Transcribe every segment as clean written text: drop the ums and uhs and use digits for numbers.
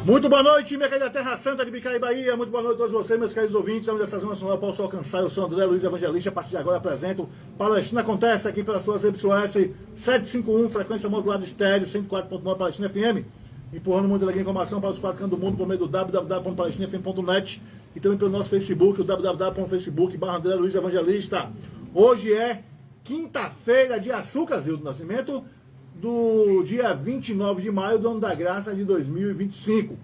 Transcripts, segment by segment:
Muito boa noite, minha querida Terra Santa de Bicaí, Bahia. Muito boa noite a todos vocês, meus queridos ouvintes. Onde essa zona sonora eu posso alcançar? Eu sou André Luiz Evangelista. A partir de agora apresento Palestina Acontece aqui pelas suas YS 751, frequência modulada estéreo, 104.9 Palestina FM. Empurrando muita alegria e informação para os quatro cantos do mundo por meio do www.palestinafm.net e também pelo nosso Facebook, o www.facebook.com.br André Luiz Evangelista. Hoje é quinta-feira de Açúcar, Zildo Nascimento, do dia 29 de maio do ano da graça de 2025.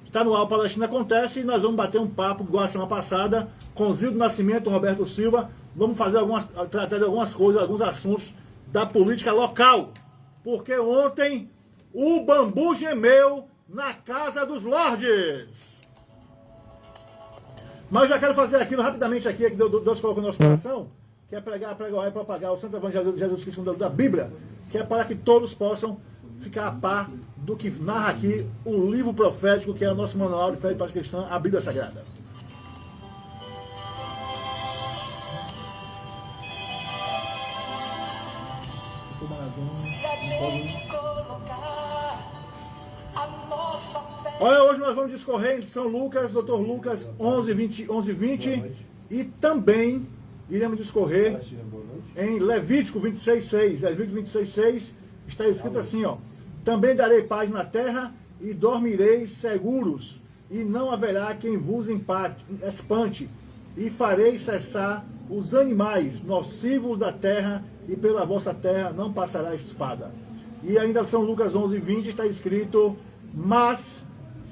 Está no ar, Palestina Acontece, e nós vamos bater um papo igual a semana passada com Zildo Nascimento, Roberto Silva. Vamos tratar de algumas coisas, alguns assuntos da política local. Porque ontem o bambu gemeu na Casa dos Lordes. Mas eu já quero fazer aquilo rapidamente aqui, que Deus colocou no nosso coração, que é pregar, pregoar e propagar o Santo Evangelho de Jesus Cristo da Bíblia, que é para que todos possam ficar a par do que narra aqui o livro profético, que é o nosso manual de fé e prática cristã, a Bíblia Sagrada. Olha, hoje nós vamos discorrer em São Lucas, Dr. Lucas 11:20, e também iremos discorrer em Levítico 26:6. Levítico 26:6 está escrito assim, ó: também darei paz na terra e dormireis seguros, e não haverá quem vos espante, e farei cessar os animais nocivos da terra, e pela vossa terra não passará espada. E ainda São Lucas 11:20 está escrito: mas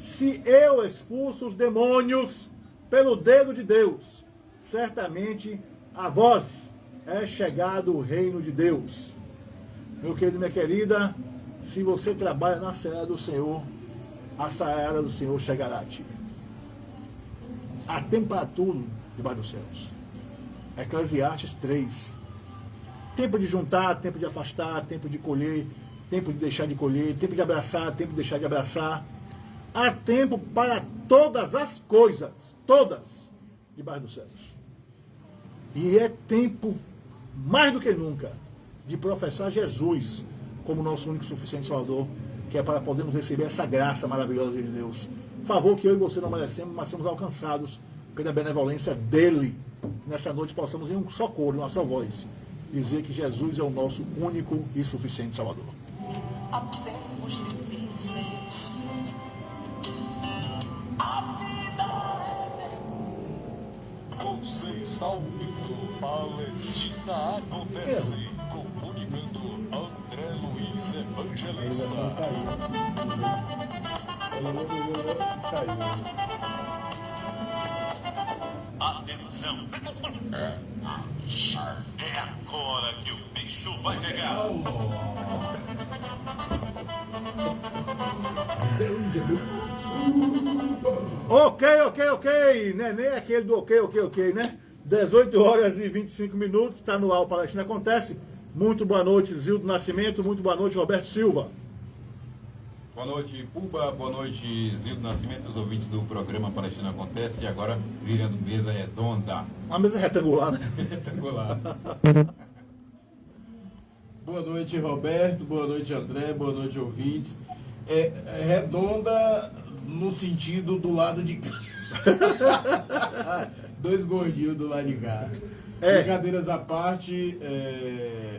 se eu expulso os demônios pelo dedo de Deus, certamente a vós é chegado o reino de Deus. Meu querido e minha querida, se você trabalha na seara do Senhor, a seara do Senhor chegará a ti. Há tempo para tudo debaixo dos céus. Eclesiastes 3. Tempo de juntar, tempo de afastar, tempo de colher, tempo de deixar de colher, tempo de abraçar, tempo de deixar de abraçar. Há tempo para todas as coisas, todas, debaixo dos céus. E é tempo, mais do que nunca, de professar Jesus como nosso único e suficiente Salvador, que é para podermos receber essa graça maravilhosa de Deus. Favor que eu e você não merecemos, mas somos alcançados pela benevolência dEle. Nessa noite possamos, em um só coro, em uma só voz, dizer que Jesus é o nosso único e suficiente Salvador. Há tempos difíceis. A vida é... Você está ouvindo Palestina Acontece, comunicando André Luiz Evangelista. Atenção! É agora que o bicho vai pegar. Ok. Nem aquele do ok, né? 18 horas e 25 minutos, está no ar o Palestina Acontece. Muito boa noite, Zildo Nascimento. Muito boa noite, Roberto Silva. Boa noite, Puba. Boa noite, Zildo Nascimento, os ouvintes do programa Palestina Acontece. E agora virando mesa redonda. Uma mesa retangular, né? Retangular. Boa noite, Roberto. Boa noite, André. Boa noite, ouvintes. É redonda no sentido do lado de cá. Dois gordinhos do lado de cá. Brincadeiras à parte,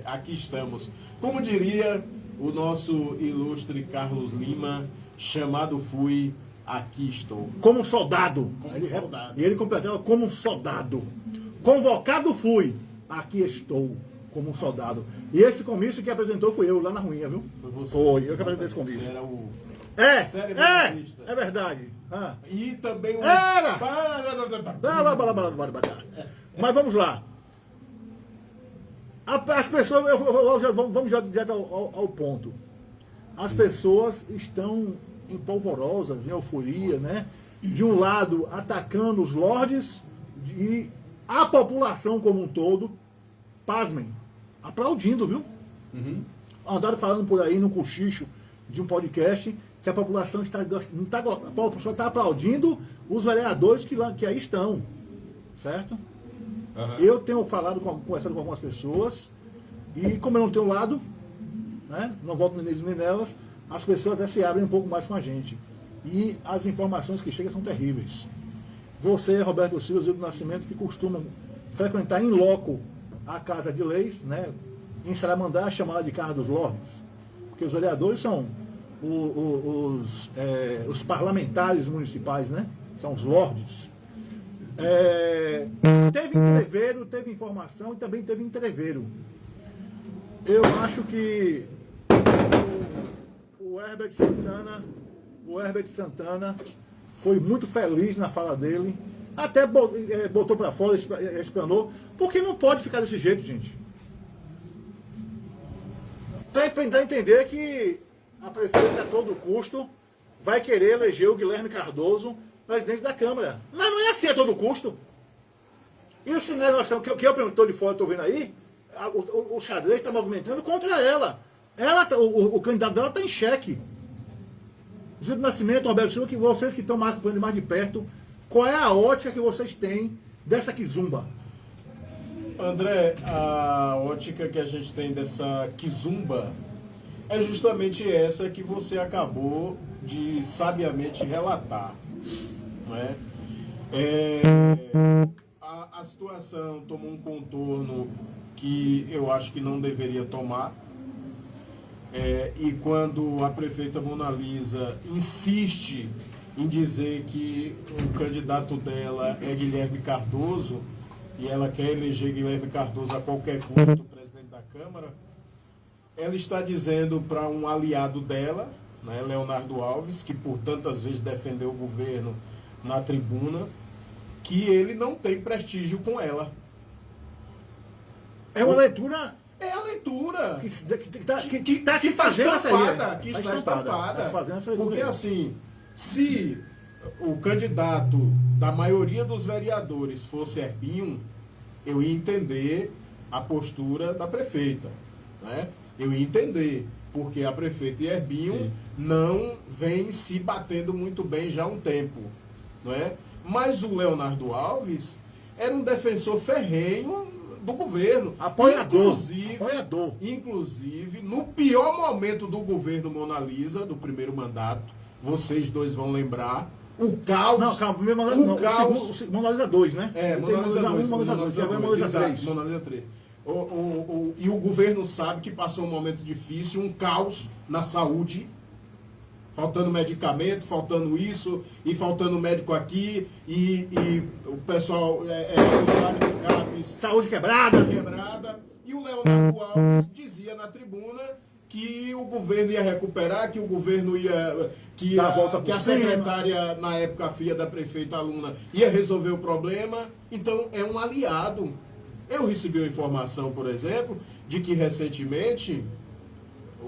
aqui estamos. Como diria o nosso ilustre Carlos Lima, chamado fui, aqui estou. Como um soldado. Soldado. E ele completava como um soldado. Convocado fui, aqui estou, como um soldado. E esse comício que apresentou fui eu, lá na ruinha, viu? Foi você. Foi, eu que apresentei esse comício. Você era o... É verdade. Ah. E também o... Era! Mas vamos lá. As pessoas, vamos já direto ao ponto. As pessoas estão empolvorosas, em euforia, né? De um lado, atacando os lordes, e a população como um todo, pasmem, aplaudindo, viu? Uhum. Andaram falando por aí no cochicho de um podcast que a população está aplaudindo os vereadores que aí estão, certo? Uhum. Eu tenho conversado com algumas pessoas, e como eu não tenho lado, né, não voto neles nem nelas, as pessoas até se abrem um pouco mais com a gente. E as informações que chegam são terríveis. Você, Roberto Silva e do Nascimento, que costumam frequentar em loco a Casa de Leis, né, em Saramandá, chamada de Casa dos Lordes, porque os vereadores são os parlamentares municipais, né? São os lordes. Teve entreveiro, teve informação e também teve entreveiro. Eu acho que o Herbert Santana foi muito feliz na fala dele, até botou para fora, explanou, porque não pode ficar desse jeito, gente. Para entender que a prefeita a todo custo vai querer eleger o Guilherme Cardoso presidente da Câmara. Mas não é assim a todo custo. E o cinema que eu estou de fora, estou vendo aí, o xadrez está movimentando contra ela. O candidato dela está em xeque. Zé do Nascimento, Roberto Silva, que vocês que estão acompanhando mais de perto, qual é a ótica que vocês têm dessa quizumba? André, a ótica que a gente tem dessa quizumba é justamente essa que você acabou de sabiamente relatar. Não é? A situação tomou um contorno que eu acho que não deveria tomar. E quando a prefeita Mona Lisa insiste em dizer que o candidato dela é Guilherme Cardoso, e ela quer eleger Guilherme Cardoso a qualquer custo presidente da Câmara, ela está dizendo para um aliado dela, né, Leonardo Alves, que por tantas vezes defendeu o governo na tribuna, que ele não tem prestígio com ela. É uma leitura... É a leitura que está se fazendo essa estampada, que está estampada. Porque assim, se o candidato da maioria dos vereadores fosse Herbinho, eu ia entender a postura da prefeita, né? Eu ia entender, porque a prefeita e Herbinho não vem se batendo muito bem já há um tempo, não é? Mas o Leonardo Alves era um defensor ferrenho do governo. Apoiador. Inclusive, no pior momento do governo Mona Lisa, do primeiro mandato, vocês dois vão lembrar, o caos... Não, calma, primeiro Mona Lisa, caos... Mona Lisa 2, né? Mona Lisa 2, Mona Lisa 2, Mona Lisa 3. Mona Lisa 3. E o governo sabe que passou um momento difícil, um caos na saúde, faltando medicamento, faltando isso, e faltando médico aqui, e o pessoal, usuário do CAPES... Saúde quebrada. E o Leonardo Alves dizia na tribuna que o governo ia recuperar, que o governo ia... que a secretária, na época, a filha da prefeita Aluna, ia resolver o problema. Então, é um aliado. Eu recebi uma informação, por exemplo, de que recentemente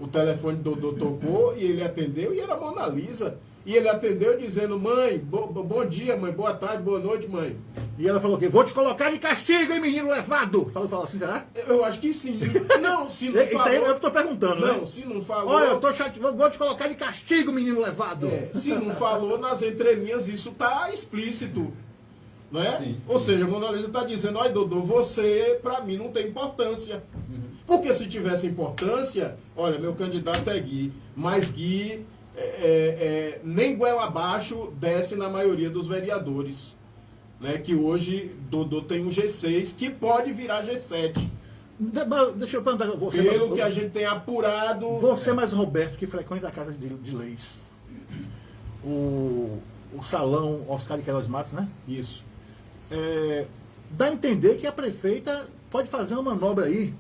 o telefone do Dodô tocou e ele atendeu, e era a Mona Lisa. E ele atendeu dizendo: mãe, bom dia, mãe, boa tarde, boa noite, mãe. E ela falou o quê? Vou te colocar de castigo, hein, menino levado. Falou assim, será? Eu acho que sim. Não, se não falou... Isso aí eu tô perguntando, não, né? Se não falou... Olha, eu tô chateado, vou te colocar de castigo, menino levado. Se não falou, nas entrelinhas isso tá explícito. Não é? Sim. Ou seja, a Mona Lisa tá dizendo: olha, Dodô, você, pra mim, não tem importância. Porque se tivesse importância, olha, meu candidato é Gui, mas Gui... nem goela abaixo desce na maioria dos vereadores, né? Que hoje Dodô tem um G6 que pode virar G7. Deixa eu perguntar você. Pelo que a gente tem apurado. Você mais Roberto, que frequenta a Casa de Leis, o salão Oscar de Queiroz Matos, né? Isso. Dá a entender que a prefeita pode fazer uma manobra aí,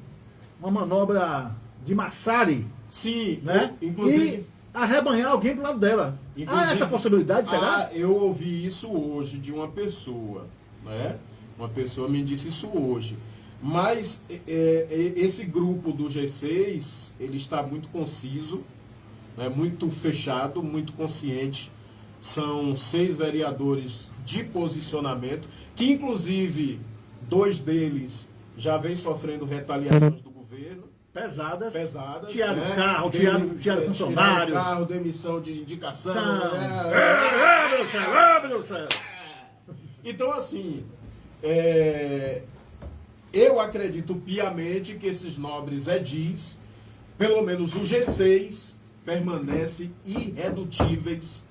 uma manobra de Massari. Sim, né? Inclusive. E arrebanhar alguém do lado dela. Há essa possibilidade, será? Eu ouvi isso hoje de uma pessoa, né? Uma pessoa me disse isso hoje. Mas esse grupo do G6, ele está muito conciso, né? Muito fechado, muito consciente. São 6 vereadores de posicionamento, que inclusive 2 deles já vem sofrendo retaliações do governo. Pesadas. Tiraram né? Carro, tiraram funcionários. Carro, demissão de indicação. Meu Deus do céu. Então, assim, eu acredito piamente que esses nobres edis, pelo menos o G6, permanece irredutíveis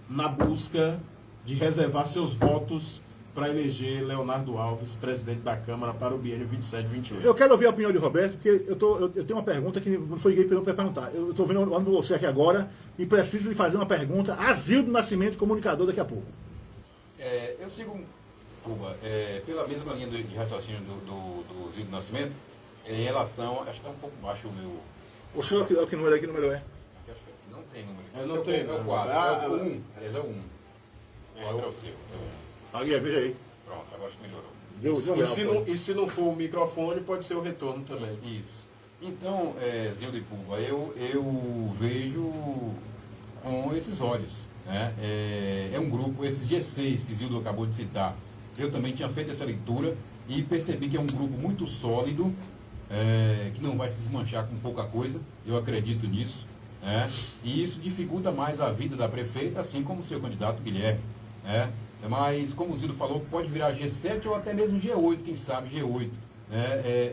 na busca de reservar seus votos para eleger Leonardo Alves, presidente da Câmara, para o biênio 27-28. Eu quero ouvir a opinião de Roberto, porque eu tenho uma pergunta que não foi ninguém para perguntar. Eu estou vendo olhando para você aqui agora e preciso lhe fazer uma pergunta a Zildo Nascimento, comunicador, daqui a pouco. Eu sigo, Cuba, pela mesma linha de raciocínio do Zildo Nascimento, em relação, acho que está um pouco baixo o meu... O senhor é o que número é? Que número é? Acho que não tem número. Não tem, É o 4, é o 1. Aliás, é o 1. O 4 é o seu. Ali, veja aí. Pronto, agora acho que melhorou. E se não for o microfone, pode ser o retorno também. Isso. Então, Zildo e Puba, eu vejo com esses olhos. Né? É um grupo, esses G6 que Zildo acabou de citar, eu também tinha feito essa leitura e percebi que é um grupo muito sólido, que não vai se desmanchar com pouca coisa, eu acredito nisso. Né? E isso dificulta mais a vida da prefeita, assim como o seu candidato Guilherme. Né? Mas, como o Zildo falou, pode virar G7 ou até mesmo G8, quem sabe G8.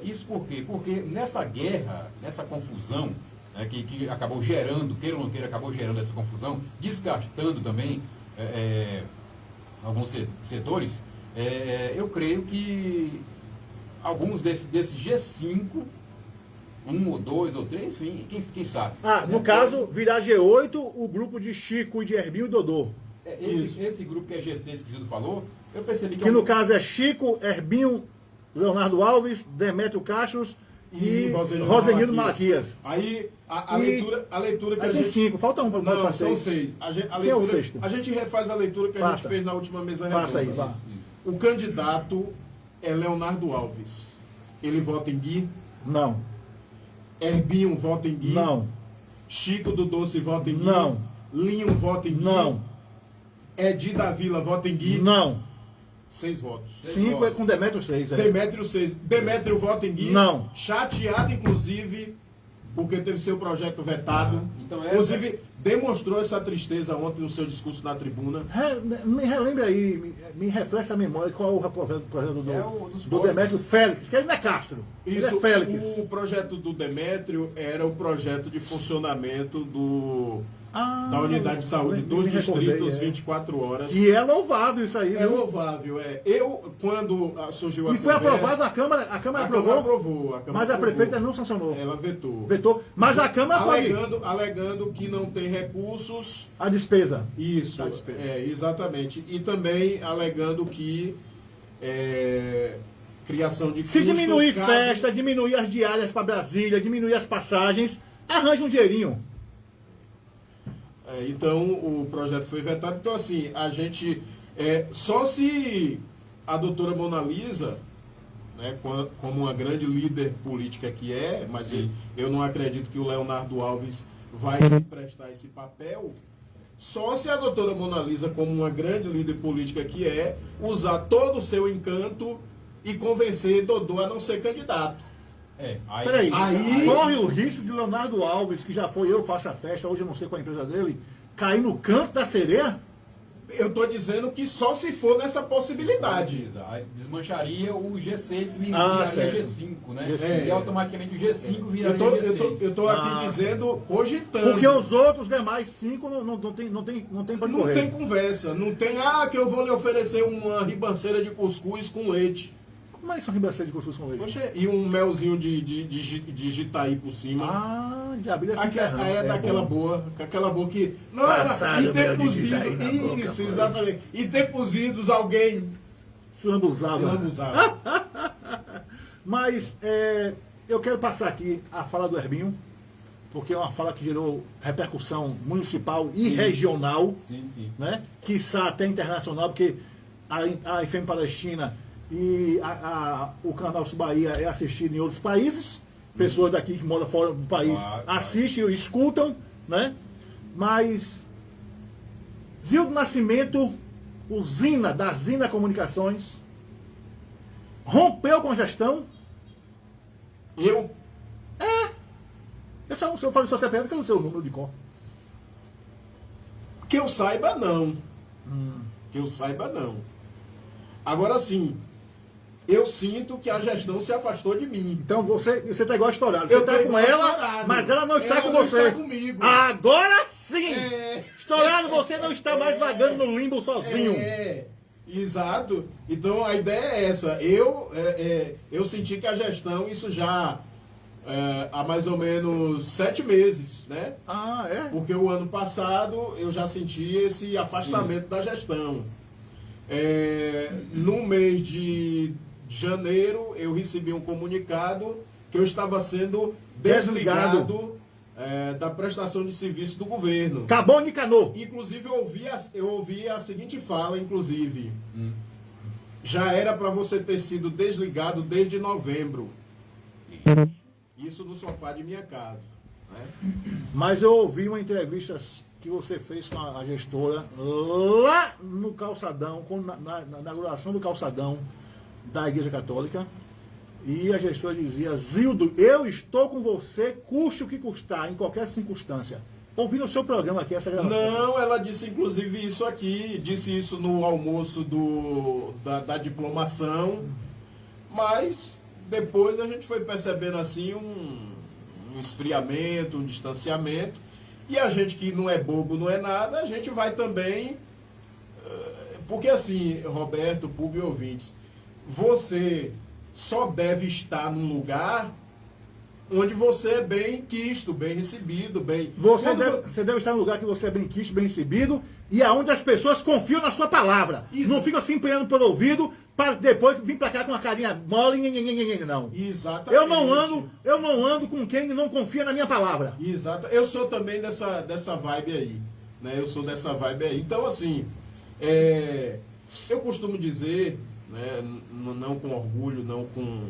Isso por quê? Porque nessa guerra, nessa confusão, que acabou gerando, queira ou não queira, acabou gerando essa confusão, desgastando também alguns setores, eu creio que alguns desses G5, 1 ou 2 ou 3, enfim, quem sabe. No caso, virar G8, o grupo de Chico e de Herbinho e Dodô. Esse grupo que é G6 que o Zildo falou, eu percebi que... Que no caso é Chico, Herbinho, Leonardo Alves, Demétrio Castros e Rosenildo Malaquias. Aí a leitura que aí a tem gente... 5, falta um para Não, para são 6. 6. Quem é o sexto? A gente refaz a leitura que a gente fez na última mesa redonda. Faça aí, vá. Isso. O candidato é Leonardo Alves. Ele vota em Gui. Não. Herbinho vota em Gui. Não. Chico do Doce vota em Gui. Não. Linho vota em Gui. Não. Edi da Vila vota em Gui. Não. 6 votos. 5 é com Demétrio 6. Demétrio 6. Demétrio vota em Gui. Não. Chateado, inclusive, porque teve seu projeto vetado. Então Inclusive, demonstrou essa tristeza ontem no seu discurso na tribuna. Me relembre aí, me refresca a memória qual é o projeto dos do Demétrio Félix, que ele não é Castro. Ele é Félix. O projeto do Demétrio era o projeto de funcionamento da unidade de saúde dos distritos 24 horas. E é louvável isso aí, É viu? louvável, Eu, quando surgiu a E foi conversa, aprovado na Câmara, a Câmara aprovou, mas a prefeita não sancionou. Ela vetou. Vetou, mas a Câmara pode. Alegando que não tem recursos. A despesa. Isso, A despesa. Exatamente. E também alegando que criação de Se custos diminuir cabe- festa, diminuir as diárias para Brasília, diminuir as passagens, arranja um dinheirinho. Então o projeto foi vetado. Então, assim, a gente. Só se a doutora Mona Lisa, né, como uma grande líder política que é, mas eu não acredito que o Leonardo Alves vai se prestar esse papel. Só se a doutora Mona Lisa, como uma grande líder política que é, usar todo o seu encanto e convencer Dodô a não ser candidato. Peraí, aí- corre o risco de Leonardo Alves, que já foi eu faço a festa, hoje eu não sei qual é a empresa dele, cair no canto da sereia? Eu estou dizendo que só se for nessa possibilidade. Aí desmancharia o G6 que viraria certo. G5, né? G5. E automaticamente o G5 Eu viraria tô, G6. aqui dizendo, cogitando. Porque os outros demais 5 não tem para Não correr. tem conversa, não tem, que eu vou lhe oferecer uma ribanceira de cuscuz com leite. Como é que são ribanceira de cuscuz com leite? Poxa, e um melzinho de jitaí por cima. De abelha sem ferrão. Aí é daquela bom. boa, com aquela boa que... Não, Passado em tempos mel de jitaí idos, na boca, isso, pô. exatamente. Em tempos idos, alguém Se lambuzava. se lambuzava. Mas eu quero passar aqui a fala do Herbinho, porque é uma fala que gerou repercussão municipal e regional, Sim. né? Quiçá até internacional, porque a FM Palestina e o canal Bahia é assistido em outros países. Pessoas daqui que moram fora do país Claro. assistem e escutam, né? Mas Zildo Nascimento, da Zina Comunicações, rompeu com a gestão. Eu Se eu falo só CPF, que eu não sei o número de cor. Que eu saiba, não. Que eu saiba, não. Agora sim, eu sinto que a gestão se afastou de mim. Então você está igual estourado. Você Eu está tô com igual ela, estourado. mas ela não está Ela com não você. está comigo. Agora sim! sim! Estourado, você não está mais vagando no limbo sozinho. Exato. Então a ideia é essa. Eu senti que a gestão, isso já há mais ou menos 7 meses, né? Ah, é? Porque o ano passado eu já senti esse afastamento da gestão. No mês de janeiro eu recebi um comunicado que eu estava sendo desligado da prestação de serviço do governo. Acabou Nicanor. Inclusive eu ouvi a seguinte fala, inclusive. Já era para você ter sido desligado desde novembro. Isso no sofá de minha casa. Né? Mas eu ouvi uma entrevista que você fez com a gestora lá no calçadão, na inauguração do calçadão da Igreja Católica. E a gestora dizia: Zildo, eu estou com você, custe o que custar, em qualquer circunstância. Ouvi no seu programa aqui essa gravação. Não, ela disse inclusive isso aqui, disse isso no almoço da diplomação, mas depois a gente foi percebendo assim um esfriamento, um distanciamento, e a gente que não é bobo, não é nada, a gente vai também, porque assim, Roberto, público e ouvintes, você só deve estar num lugar onde você é bem quisto, bem recebido, bem... Você deve estar num lugar que você é bem quisto, bem recebido, e aonde as pessoas confiam na sua palavra. Isso. Não ficam se empenhando pelo ouvido para depois vir para cá com uma carinha mole, não. Exatamente. Eu não ando com quem não confia na minha palavra. Exato. Eu sou também dessa vibe aí. Né? Eu sou dessa vibe aí. Então, assim, eu costumo dizer, né, não com orgulho, não com...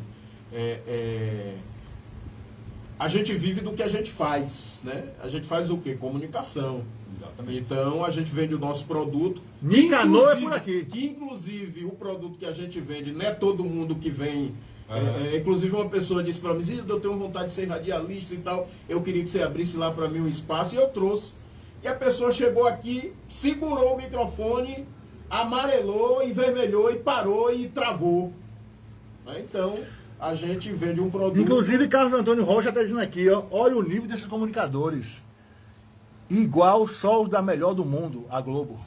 a gente vive do que a gente faz, né? A gente faz o quê? Comunicação. Exatamente. Então, a gente vende o nosso produto. Nicanor é por aqui. Que, inclusive, o produto que a gente vende, não é todo mundo que vem... inclusive, uma pessoa disse para mim: eu tenho vontade de ser radialista e tal, eu queria que você abrisse lá para mim um espaço, e eu trouxe. E a pessoa chegou aqui, segurou o microfone, amarelou, envermelhou e parou e travou. Então... a gente vende um produto... Inclusive, Carlos Antônio Rocha está dizendo aqui, ó, olha o nível desses comunicadores. Igual só os da melhor do mundo, a Globo.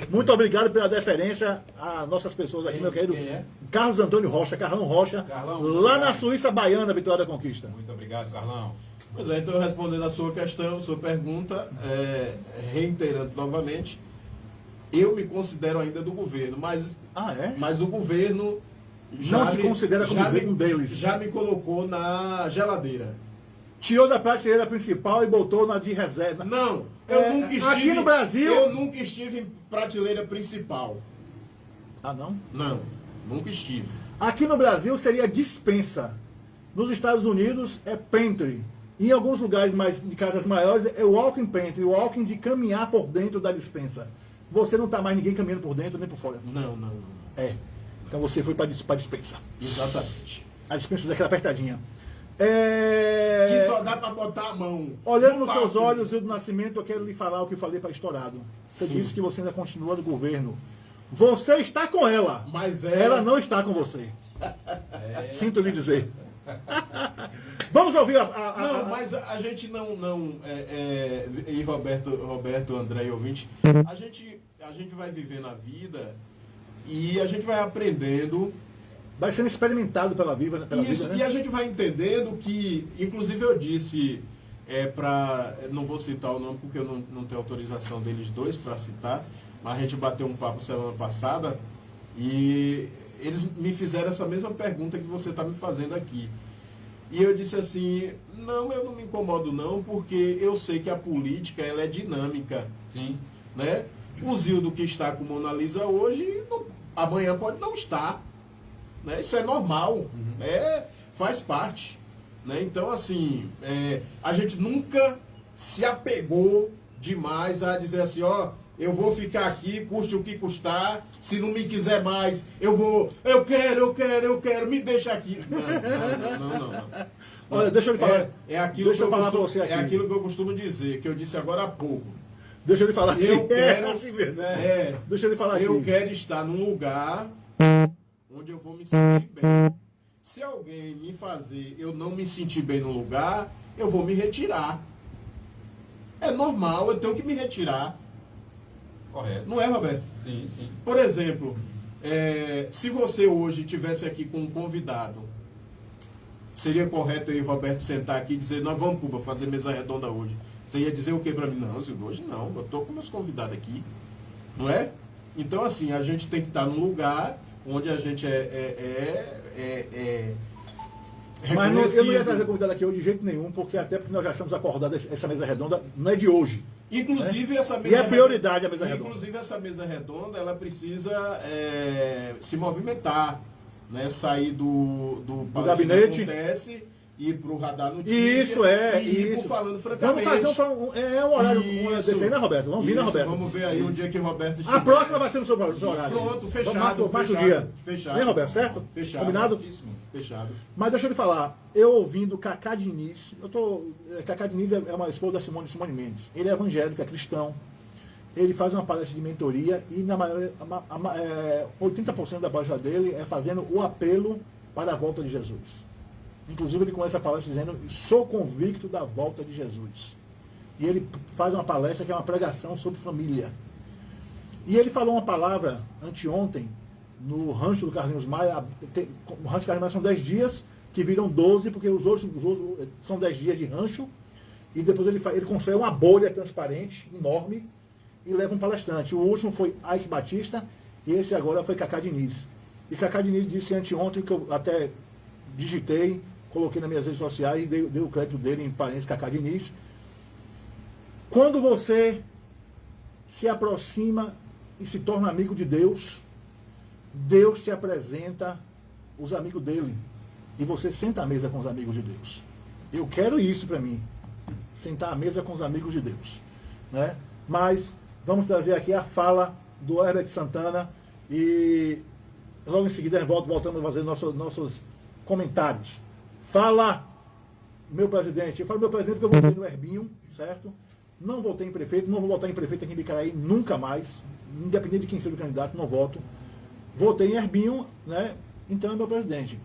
Muito obrigado pela deferência a nossas pessoas aqui, meu querido. Quem é? Carlos Antônio Rocha, Carlão Rocha, Carlão, lá na obrigado. Suíça Baiana, Vitória da Conquista. Muito obrigado, Carlão. Pois é, então respondendo a sua questão, sua pergunta, reiterando novamente, eu me considero ainda do governo, mas o governo... Não te considera como um deles. Já me colocou na geladeira. Tirou da prateleira principal e botou na de reserva. Não, eu nunca estive... aqui no Brasil... Eu nunca estive em prateleira principal. Ah, não? Não, nunca estive. Aqui no Brasil seria dispensa. Nos Estados Unidos é pantry. Em alguns lugares de casas maiores é walking pantry, walking de caminhar por dentro da dispensa. Você não está mais ninguém caminhando por dentro nem por fora. Não. Então você foi para a dispensa. Exatamente. A dispensa daquela apertadinha. Que só dá para botar a mão. Olhando No nos seus passo. olhos, do Nascimento, eu quero lhe falar o que eu falei para Estourado. Você Sim. disse que você ainda continua no governo. Você está com ela. Mas ela não está com você. Sinto lhe dizer. Vamos ouvir Não, mas a gente não e Roberto, André e ouvinte, a gente vai viver na vida e a gente vai aprendendo. Vai sendo experimentado pela vida, Isso, né? e a gente vai entendendo que, inclusive eu disse, não vou citar o nome porque eu não tenho autorização deles dois para citar, mas a gente bateu um papo semana passada e eles me fizeram essa mesma pergunta que você está me fazendo aqui. E eu disse assim, não, eu não me incomodo não, porque eu sei que a política ela é dinâmica. Sim. Né? O Zildo que está com Mona Lisa hoje, amanhã pode não estar. Né? Isso é normal, faz parte. Né? Então, assim, a gente nunca se apegou demais a dizer assim, ó, eu vou ficar aqui, custe o que custar, se não me quiser mais, eu quero, me deixa aqui. Não. Olha, deixa eu lhe falar. Deixa eu falar pra você aqui. É aquilo que eu costumo dizer, que eu disse agora há pouco. Deixa eu lhe falar aqui. Eu quero, assim mesmo. Deixa eu lhe falar aqui. Eu quero estar num lugar onde eu vou me sentir bem. Se alguém me fazer eu não me sentir bem no lugar, eu vou me retirar. é normal, eu tenho que me retirar. Correto. Não é, Roberto? Sim, sim. Por exemplo, se você hoje estivesse aqui com um convidado, seria correto eu e Roberto sentar aqui e dizer, nós vamos, Cuba, fazer mesa redonda hoje. Você ia dizer o que para mim? Não, hoje não, eu estou com meus convidados aqui. Não é? Então, assim, a gente tem que estar num lugar onde a gente Mas não, eu não ia trazer convidado aqui hoje de jeito nenhum, porque até porque nós já estamos acordados, essa mesa redonda não é de hoje. Inclusive, essa mesa E é prioridade a mesa redonda. Inclusive, essa mesa redonda, ela precisa se movimentar, né? Sair do gabinete. Acontece, ir para o Radar Notícias. Isso, e ir pro Falando Francamente. Vamos fazer um horário desse aí, né, Roberto? Vamos vir, né, Roberto? Vamos ver aí o dia que o Roberto estiver. A próxima vai ser no seu horário. Pronto, fechado. Marca o dia. Fechado. Hein, Roberto, certo? Fechado. Combinado? Fechado. Mas deixa eu lhe falar, eu ouvindo Cacá Diniz, Cacá Diniz é uma esposa da Simone Mendes. Ele é evangélico, é cristão. Ele faz uma palestra de mentoria e na maioria, 80% da palestra dele é fazendo o apelo para a volta de Jesus. Inclusive ele começa a palestra dizendo, sou convicto da volta de Jesus. E ele faz uma palestra que é uma pregação sobre família. E ele falou uma palavra anteontem, no rancho do Carlinhos Maia. O rancho do Carlinhos Maia são 10 dias, que viram 12, porque os outros são 10 dias de rancho. E depois ele constrói uma bolha transparente, enorme, e leva um palestrante. O último foi Ike Batista, e esse agora foi Cacá Diniz. E Cacá Diniz disse anteontem, que eu até digitei, coloquei nas minhas redes sociais e dei o crédito dele em parênteses, Cacá Diniz. Quando você se aproxima e se torna amigo de Deus, Deus te apresenta os amigos dele. E você senta à mesa com os amigos de Deus. Eu quero isso para mim. Sentar à mesa com os amigos de Deus. Né? Mas vamos trazer aqui a fala do Herbert Santana e logo em seguida voltamos a fazer nossos comentários. Fala, meu presidente. Eu falo meu presidente porque eu votei no Herbinho, certo? Não votei em prefeito, não vou votar em prefeito aqui em Bicaraí nunca mais. Independente de quem seja o candidato, não voto. Votei em Herbinho, né? Então é meu presidente.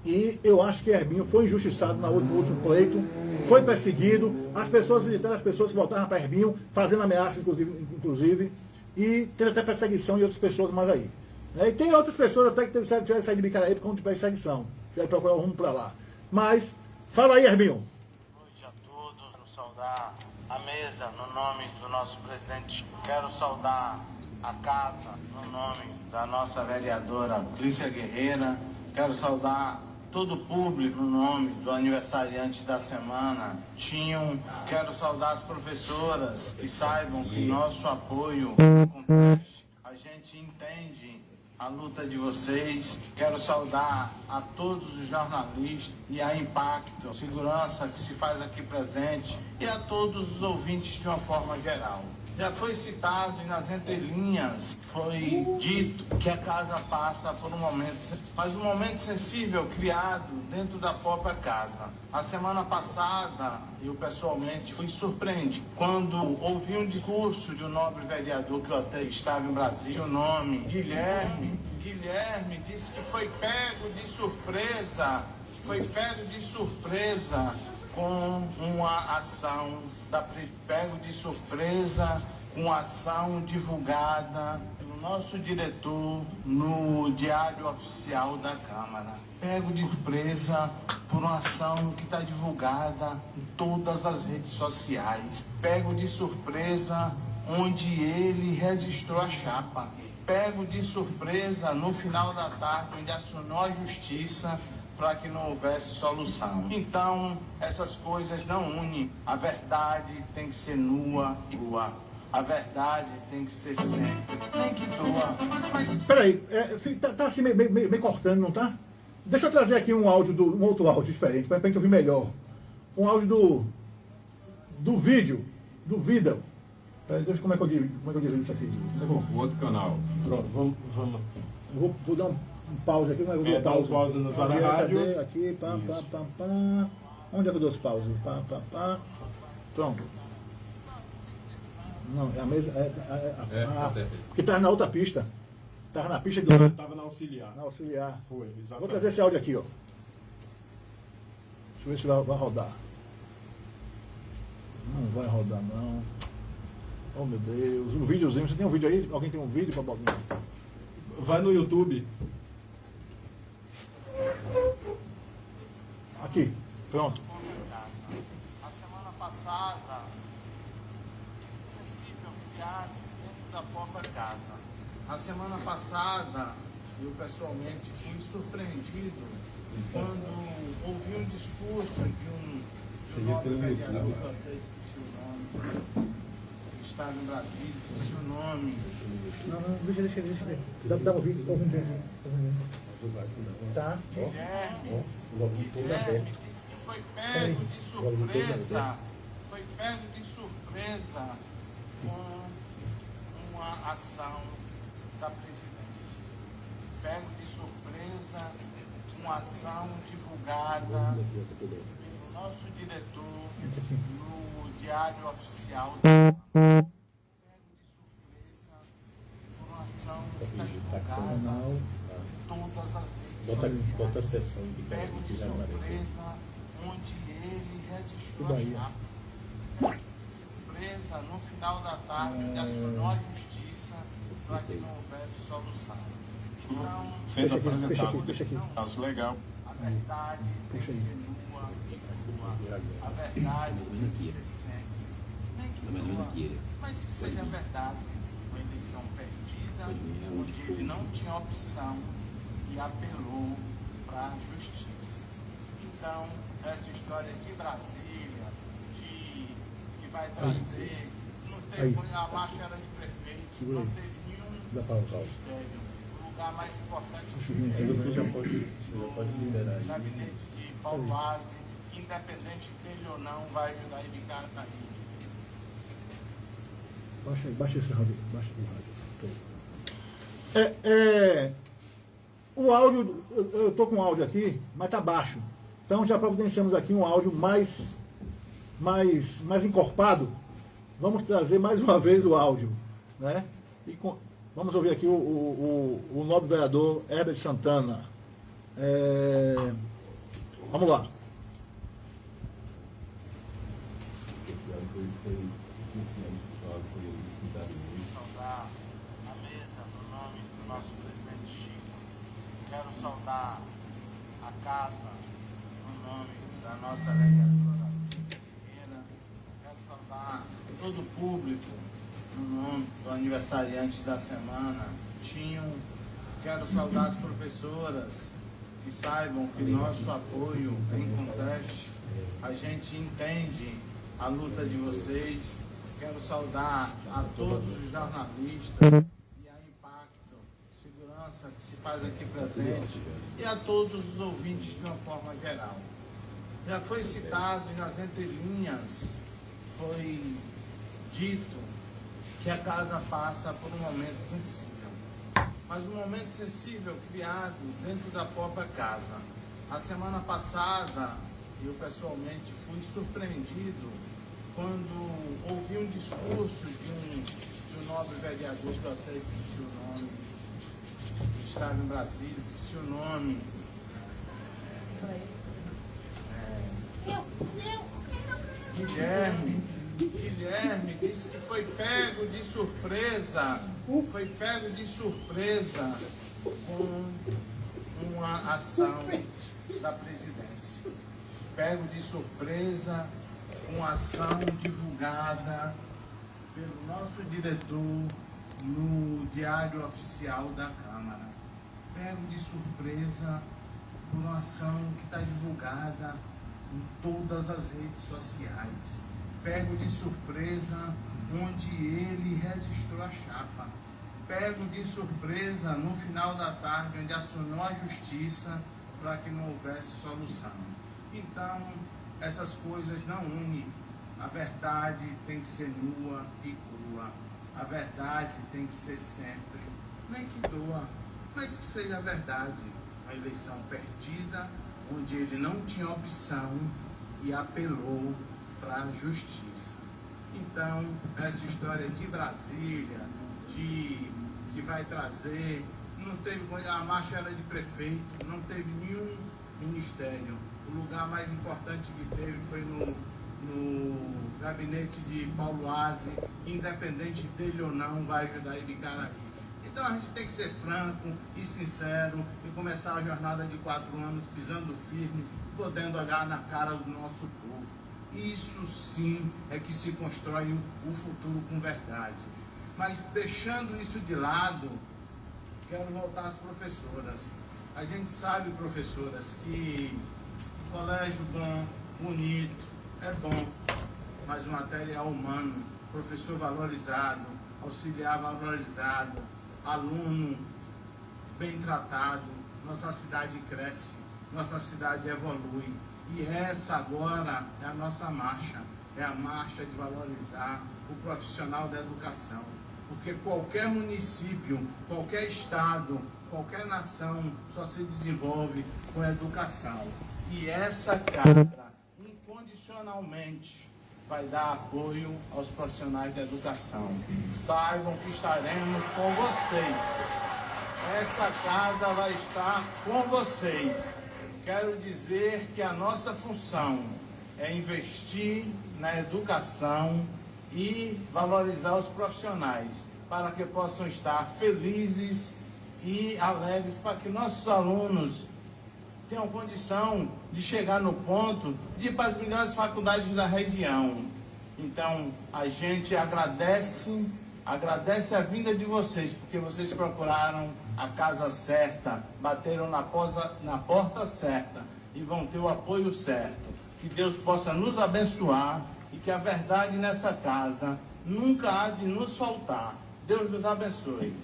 E eu acho que Herbinho foi injustiçado no último pleito, foi perseguido, as pessoas visitaram as pessoas que votaram para Herbinho, fazendo ameaças, inclusive, e teve até perseguição de outras pessoas mais aí. E tem outras pessoas até que tiveram que sair de Bicaraí por conta de perseguição, tiveram que procurar o rumo para lá. Mas, fala aí, Herbinho. Boa noite a todos, quero saudar a mesa no nome do nosso presidente, quero saudar a casa no nome da nossa vereadora Clícia Guerreira, quero saudar todo o público no nome do aniversariante da semana, Tinho. Quero saudar as professoras que saibam que nosso apoio acontece. A gente entende a luta de vocês. Quero saudar a todos os jornalistas e a Impacto, segurança que se faz aqui presente e a todos os ouvintes de uma forma geral. Já foi citado e nas entrelinhas foi dito que a casa passa por um momento, mas um momento sensível criado dentro da própria casa. A semana passada, eu pessoalmente fui surpreendido quando ouvi um discurso de um nobre vereador que eu até estava em Brasília, o nome Guilherme. Guilherme disse que foi pego de surpresa com uma ação pego de surpresa com ação divulgada pelo nosso diretor no Diário Oficial da Câmara. Pego de surpresa por uma ação que está divulgada em todas as redes sociais. Pego de surpresa onde ele registrou a chapa. Pego de surpresa no final da tarde, onde acionou a justiça para que não houvesse solução. Então, essas coisas não unem. A verdade tem que ser nua e crua. A verdade tem que ser sempre. Nem que doa, mas... Peraí, tá assim meio cortando, não tá? Deixa eu trazer aqui um outro áudio diferente, para a gente ouvir melhor. Um áudio do vídeo, do Vida. Peraí, deixa como é que eu digo isso aqui. O outro canal. Pronto, vamos. Eu vou dar um pause aqui, mas eu vou dar Dá um pause no Zara Rádio. Cadê? Aqui, pá. Onde é que eu dou os pauses? Pá. Pronto. Não, é a mesa. Tá certo. Porque estava na outra pista. Estava na pista de. Estava na auxiliar. Na auxiliar. Foi, exatamente. Vou trazer esse áudio aqui, ó. Deixa eu ver se vai rodar. Não vai rodar, não. Oh, meu Deus. O videozinho, você tem um vídeo aí? Alguém tem um vídeo para botar? Vai no YouTube. Aqui, pronto. A semana passada, sensível criado dentro da própria casa. A semana passada, eu pessoalmente fui surpreendido quando ouvi um discurso de um nobre vereador, eu até esqueci o nome, que está no Brasil, esqueci o nome. Não, deixa. Dá um vídeo, Tá. Guilherme disse que foi pego de surpresa, com uma ação da presidência. Pego de surpresa uma ação divulgada pelo nosso diretor no Diário Oficial. Pego de surpresa por uma ação que está divulgada em todas as redes sociais. Pego de surpresa onde ele registrou a chapa. Pego de surpresa no final da tarde onde acionou a justiça para que não houvesse solução. Então, Sendo apresentado. Deixa aqui. Caso legal. a verdade tem que ser nua e crua. A verdade tem que ser sempre. Nem que crua, mas que seja verdade. Uma eleição perdida, onde ele não tinha opção e apelou para a justiça. Então, essa história de Brasília, que vai trazer, não teve, a marcha era de prefeito, não teve nenhum ministério. O lugar mais importante Aí você já pode liberar. o gabinete de Paulo Vaz, independente dele ou não, vai ajudar a Ibicara a cair. Baixa esse rádio. Baixa o rádio. O áudio, eu estou com o áudio aqui, mas está baixo. Então já providenciamos aqui um áudio mais encorpado. Vamos trazer mais uma vez o áudio, né? Vamos ouvir aqui o nobre vereador Herbert Santana. Vamos lá. Saudar a mesa no nome do nosso presidente Chico. Quero saudar a casa no nome da nossa vereadora Clícia Guerreira. Quero saudar todo o público no nome do aniversariante da semana, Tinho. Quero saudar as professoras que saibam que nosso apoio em conteste, a gente entende a luta de vocês. Quero saudar a todos os jornalistas e a Impacto Segurança que se faz aqui presente e a todos os ouvintes de uma forma geral. Já foi citado e nas entrelinhas foi dito que a casa passa por um momento sensível. Mas um momento sensível criado dentro da própria casa. A semana passada, eu pessoalmente fui surpreendido quando ouvi um discurso de um nobre vereador, que eu até esqueci o nome, que estava em Brasília, esqueci o nome. Guilherme disse que foi pego de surpresa com uma ação da presidência. Pego de surpresa com a ação divulgada pelo nosso diretor no Diário Oficial da Câmara. Pego de surpresa por uma ação que está divulgada em todas as redes sociais. Pego de surpresa onde ele registrou a chapa. Pego de surpresa no final da tarde onde acionou a justiça para que não houvesse solução. Então, essas coisas não unem. A verdade tem que ser nua e crua. A verdade tem que ser sempre, nem que doa, mas que seja a verdade. Uma eleição perdida, onde ele não tinha opção e apelou para a justiça. Então, essa história de Brasília, que vai trazer, não teve, a marcha era de prefeito, não teve nenhum ministério. O lugar mais importante que teve foi no no gabinete de Paulo Aze, independente dele ou não, vai ajudar Ibicaraí. Então a gente tem que ser franco e sincero e começar a jornada de 4 anos pisando firme, podendo olhar na cara do nosso povo. Isso sim é que se constrói o futuro com verdade. Mas deixando isso de lado, quero voltar às professoras. A gente sabe, professoras, que colégio bom, bonito, é bom, mas o material humano, professor valorizado, auxiliar valorizado, aluno bem tratado, nossa cidade cresce, nossa cidade evolui. E essa agora é a nossa marcha, é a marcha de valorizar o profissional da educação. Porque qualquer município, qualquer estado, qualquer nação só se desenvolve com educação. E essa casa, incondicionalmente, vai dar apoio aos profissionais da educação. Saibam que estaremos com vocês. Essa casa vai estar com vocês. Quero dizer que a nossa função é investir na educação e valorizar os profissionais, para que possam estar felizes e alegres, para que nossos alunos tenham condição de chegar no ponto de ir para as melhores faculdades da região. Então, a gente agradece a vinda de vocês, porque vocês procuraram a casa certa, bateram na porta certa e vão ter o apoio certo. Que Deus possa nos abençoar e que a verdade nessa casa nunca há de nos faltar. Deus nos abençoe.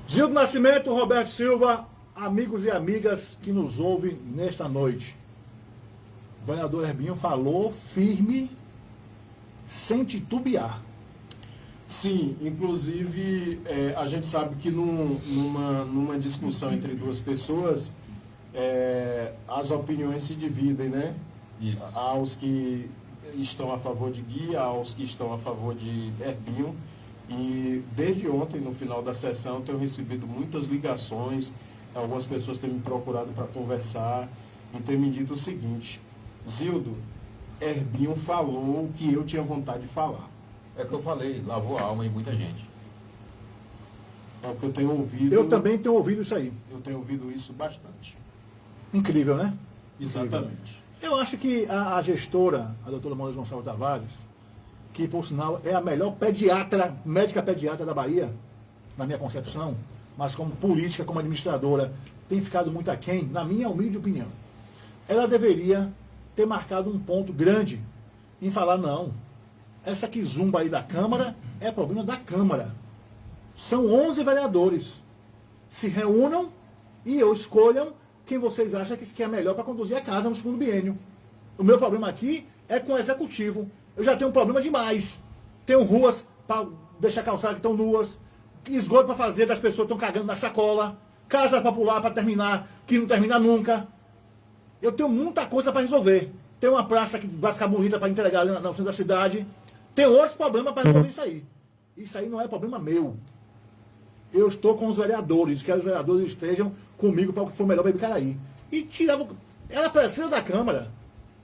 Gildo Nascimento, Roberto Silva, amigos e amigas que nos ouvem nesta noite. O vereador Herbinho falou firme, sem titubear. Sim, inclusive a gente sabe que numa discussão entre duas pessoas, as opiniões se dividem, né? Isso. Há os que estão a favor de Guia, há os que estão a favor de Herbinho. E desde ontem, no final da sessão, tenho recebido muitas ligações, algumas pessoas têm me procurado para conversar e têm me dito o seguinte: Zildo, Herbinho falou o que eu tinha vontade de falar. É o que eu falei, lavou a alma de muita gente. É o que eu tenho ouvido. Eu também tenho ouvido isso aí. Eu tenho ouvido isso bastante. Incrível, né? Exatamente. Eu acho que a gestora, a doutora Mônica Gonçalves Tavares, que por sinal é a melhor médica pediatra da Bahia, na minha concepção, mas como política, como administradora, tem ficado muito aquém, na minha humilde opinião. Ela deveria ter marcado um ponto grande em falar, não, essa quizumba aí da Câmara é problema da Câmara. São 11 vereadores. Se reúnam e escolham quem vocês acham que é melhor para conduzir a casa no segundo biênio. O meu problema aqui é com o Executivo. Eu já tenho um problema demais. Tenho ruas para deixar calçadas que estão nuas, esgoto para fazer das pessoas que estão cagando na sacola, casa popular para terminar, que não termina nunca. Eu tenho muita coisa para resolver. Tem uma praça que vai ficar bonita para entregar ali no centro da cidade. Tem outros problemas para resolver isso aí. Isso aí não é problema meu. Eu estou com os vereadores, quero que os vereadores estejam comigo para o que for melhor para Ibicaraí. E tirava. Ela precisa da Câmara.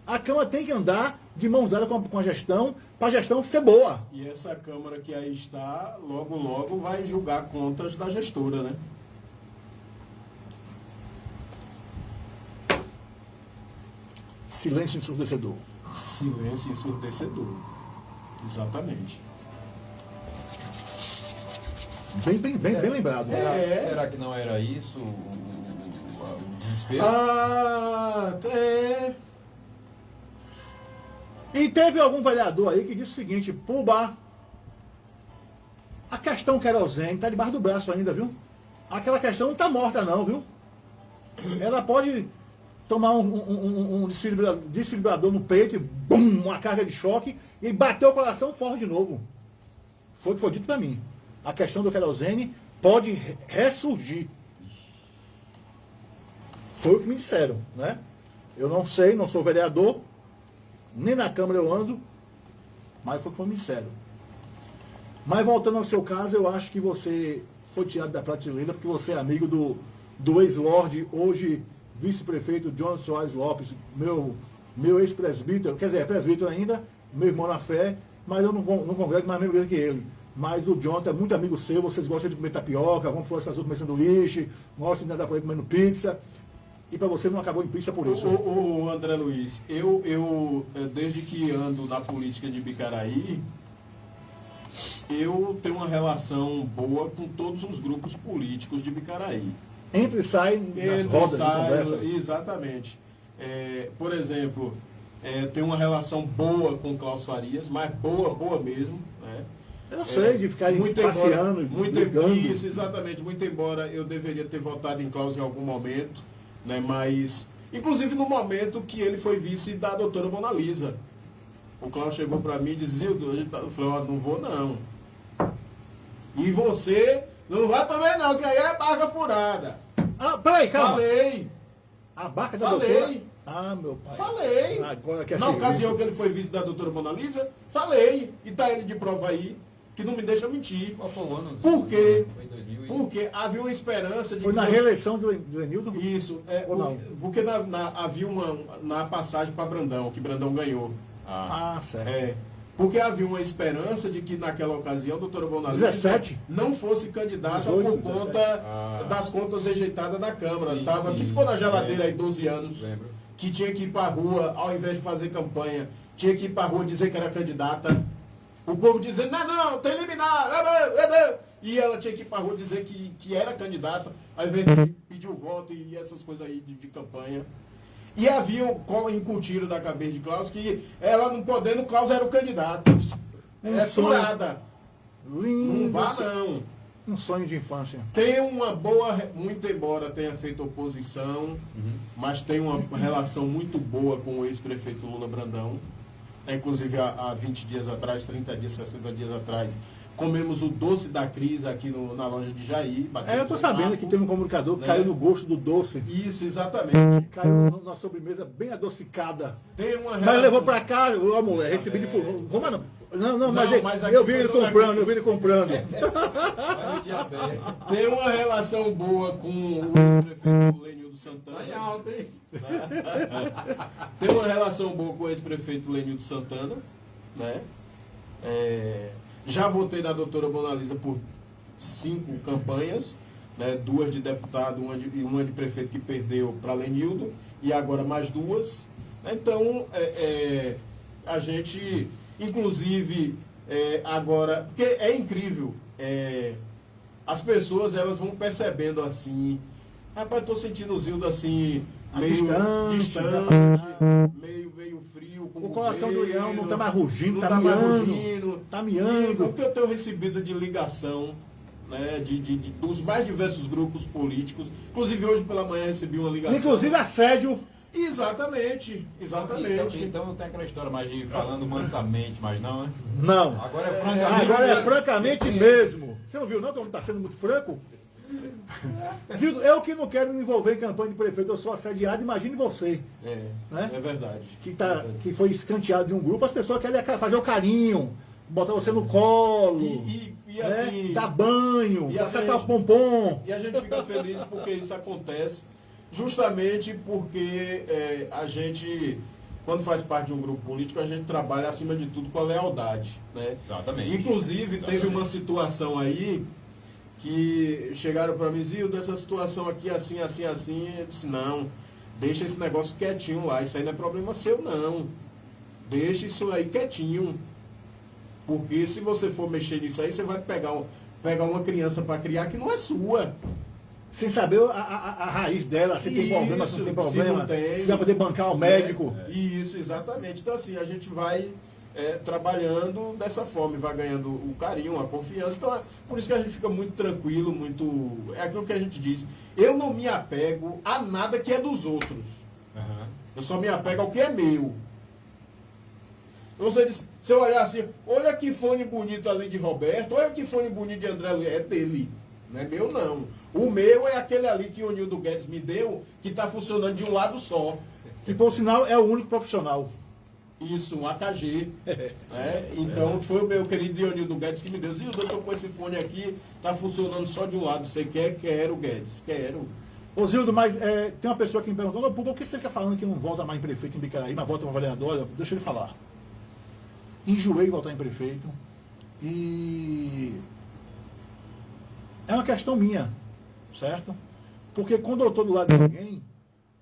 A Câmara tem que andar de mãos dadas com a gestão, para a gestão ser boa. E essa Câmara que aí está, logo, logo vai julgar contas da gestora, né? Silêncio ensurdecedor. Silêncio ensurdecedor. Exatamente. Bem lembrado. Será que não era isso o desespero? E teve algum vereador aí que disse o seguinte: Pulba, a questão querosene está debaixo do braço ainda, viu? Aquela questão não está morta não, viu? Ela pode tomar um desfibrilador no peito e bum, uma carga de choque e bater o coração forte de novo. Foi o que foi dito para mim. A questão do querosene pode ressurgir. Foi o que me disseram, né? Eu não sei, não sou vereador, nem na Câmara eu ando, mas foi o que me disseram. Mas voltando ao seu caso, eu acho que você foi tirado da prateleira porque você é amigo do ex-lorde, hoje vice-prefeito John Soares Lopes, meu ex-presbítero, quer dizer, é presbítero ainda, meu irmão na fé, mas eu não congrego mais mesmo que ele. Mas o John é muito amigo seu, vocês gostam de comer tapioca, vão para o comer sanduíche, gostam de andar por aí comendo pizza. E para você não acabou em pizza por isso. O André Luiz, eu desde que ando na política de Bicaraí, eu tenho uma relação boa com todos os grupos políticos de Bicaraí. Entra e sai nas rodas de conversa. Exatamente. Por exemplo, tenho uma relação boa com o Klaus Farias, mas boa mesmo, né? Eu sei, de ficar passeando, brigando. Isso, exatamente. Muito embora eu deveria ter votado em Klaus em algum momento, né? Mas, inclusive no momento que ele foi vice da doutora Mona Lisa. O Klaus chegou para mim e disse, eu falei, ó, não vou não. E você não vai também não, que aí é barca furada. Ah, peraí, calma. Falei. A barca da Falei. doutora? Ah, meu pai. Falei. Agora quer Na serviço. ocasião que ele foi vice da doutora Mona Lisa, falei. E tá ele de prova aí, que não me deixa mentir. Qual foi o ano? Por quê? Foi em 2000 e... Porque havia uma esperança de... Foi na reeleição do Enildo? Isso. Ou não? Porque havia na passagem para Brandão, que Brandão ganhou. Ah, certo. Porque havia uma esperança de que naquela ocasião a doutora Mona Lisa 17? não fosse candidata 18, por conta das contas rejeitadas da Câmara. Que ficou na geladeira aí 12 anos. Lembro. Que tinha que ir para a rua, ao invés de fazer campanha, tinha que ir para a rua dizer que era candidata. O povo dizendo, não, tem liminar. E ela tinha que ir para a rua dizer que era candidata, ao invés de pedir o voto e essas coisas aí de campanha. E havia incutido da cabeça de Klaus que ela não podendo, Klaus era o candidato. Furada. Lindo. Não vá não. Um sonho de infância. Tem uma boa, muito embora tenha feito oposição, mas tem uma relação muito boa com o ex-prefeito Lula Brandão. Inclusive há 20 dias atrás, 30 dias, 60 dias atrás, comemos o doce da Cris aqui na loja de Jair. Eu tô sabendo que tem um comunicador que caiu no gosto do doce. Isso, exatamente. Caiu na sobremesa bem adocicada. Tem uma relação... Mas levou pra cá, ó mulher, recebi de fulano. Como é não? Não, mas aqui eu vi foi ele toda comprando, Cris. eu vi ele comprando. Tem uma relação boa com o ex-prefeito Lenildo Santana. Tem uma relação boa com o ex-prefeito Lenildo Santana, né? Já votei na doutora Mona Lisa por 5 campanhas, né? 2 de deputado, uma de prefeito que perdeu para Lenildo, e agora mais 2. Então, a gente, inclusive, agora, porque é incrível, as pessoas elas vão percebendo assim, rapaz, estou sentindo o Zildo assim, meio distante, meio frio. Com O coração do leão não está mais rugindo, não tá tá mais miando. rugindo. Tá miando. O que eu tenho recebido de ligação, né, dos mais diversos grupos políticos, inclusive hoje pela manhã recebi uma ligação. Inclusive assédio. Exatamente. Então não tem aquela história mais de falando mansamente, mas não, né? Não. Agora é francamente mesmo. Você não viu não como está sendo muito franco? Zildo, eu que não quero me envolver em campanha de prefeito, eu sou assediado, imagine você. Né? É verdade. Que foi escanteado de um grupo, as pessoas querem fazer o carinho, botar você no colo, E né? assim, Dar banho, e acertar assim, o pompom. E a gente fica feliz porque isso acontece, justamente porque a gente, quando faz parte de um grupo político, a gente trabalha acima de tudo com a lealdade. Né? Exatamente. Inclusive, teve uma situação aí que chegaram para mim, Zildo, essa situação aqui assim, eu disse, não, deixa esse negócio quietinho lá, isso aí não é problema seu, não. Deixa isso aí quietinho. Porque se você for mexer nisso aí, você vai pegar uma criança para criar que não é sua. Sem saber a raiz dela, se tem problema, se não tem problema, se vai poder bancar o médico. Isso, exatamente. Então assim, a gente vai trabalhando dessa forma e vai ganhando o carinho, a confiança. Então, por isso que a gente fica muito tranquilo, muito... É aquilo que a gente diz. Eu não me apego a nada que é dos outros. Eu só me apego ao que é meu. Você diz, se eu olhar assim, olha que fone bonito ali de Roberto, olha que fone bonito de André Luiz, é dele. Não é meu, não. O meu é aquele ali que o Nildo Guedes me deu, que está funcionando de um lado só. Que, por sinal, é o único profissional. Isso, um AKG. Né? Então foi o meu querido Dionildo Guedes que me deu. Zildo, eu tô com esse fone aqui, tá funcionando só de um lado. Você quer? Quero, Guedes, quero. Ô Zildo, mas tem uma pessoa que me perguntou, não, por que você fica falando que não volta mais em prefeito em Bicaraí, mas volta para vereador? Deixa ele falar. Enjoei de voltar em prefeito e é uma questão minha, certo? Porque quando eu estou do lado de alguém,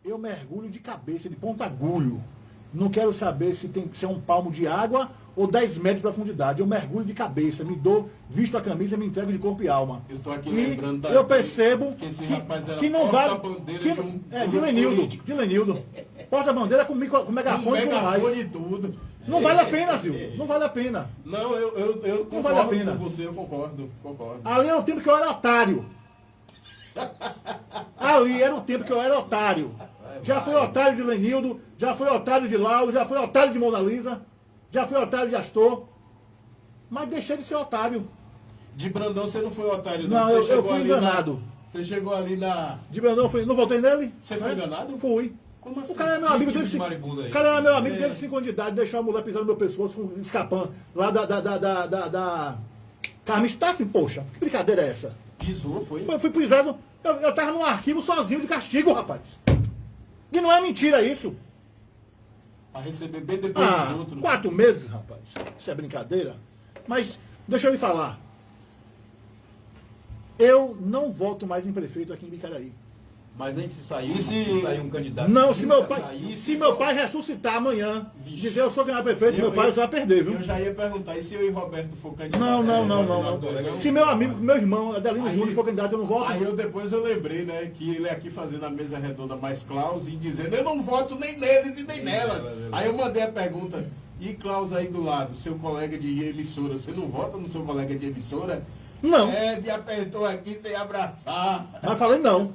eu mergulho de cabeça, de ponta agulho. Não quero saber se tem que ser um palmo de água ou 10 metros de profundidade. Eu mergulho de cabeça, me dou, visto a camisa, me entrego de corpo e alma. Eu tô aqui E lembrando eu percebo que esse rapaz era que não vale. porta-bandeira De de um Lenildo. político. De Lenildo. Porta-bandeira com megafone e tudo mais. megafone e tudo. Não vale a pena, Zil. Não vale a pena. Não, eu Não vale a concordo pena. com você, eu concordo. Ali era o tempo que eu era otário. Ali era o tempo que eu era otário. Já fui otário de Lenildo, já fui otário de Lauro, já fui otário de Mona Lisa, já fui otário de Astor. Mas deixei de ser otário. De Brandão você não foi otário, Não, Você eu chegou fui ali enganado. Você chegou ali na... De Brandão, não votei nele? Você foi enganado? Fui. Como assim? O cara é meu amigo tipo desde de maribundo aí? O cara é meu amigo desde 5 anos de idade, deixou a mulher pisar no meu pescoço com um escapão lá da Carmen Staff, poxa, que brincadeira é essa? Pisou, foi? Fui pisado, eu tava num arquivo sozinho de castigo, rapaz. E não é mentira isso. Pra receber bem depois dos outros. 4 meses, rapaz. Isso é brincadeira. Mas, deixa eu lhe falar. Eu não voto mais em prefeito aqui em Bicaraí. Mas nem se sair, E se sair um candidato. Não, se meu nunca pai, sair, se meu pai ressuscitar amanhã, Vixe. dizer eu sou ganhar prefeito, meu pai só vai perder, viu? Eu já ia perguntar, e se eu e Roberto for candidato? Não. Se meu amigo, meu irmão, Adelino Aí- Júnior, for candidato, eu não voto. Aí depois eu lembrei, né, que ele aqui fazendo a mesa redonda mais Klaus e dizendo, eu não voto nem neles e nem nela. Aí eu mandei a pergunta, e Klaus aí do lado, seu colega de emissora, você não vota no seu colega de emissora? Não. Me apertou aqui sem abraçar. Mas falei não.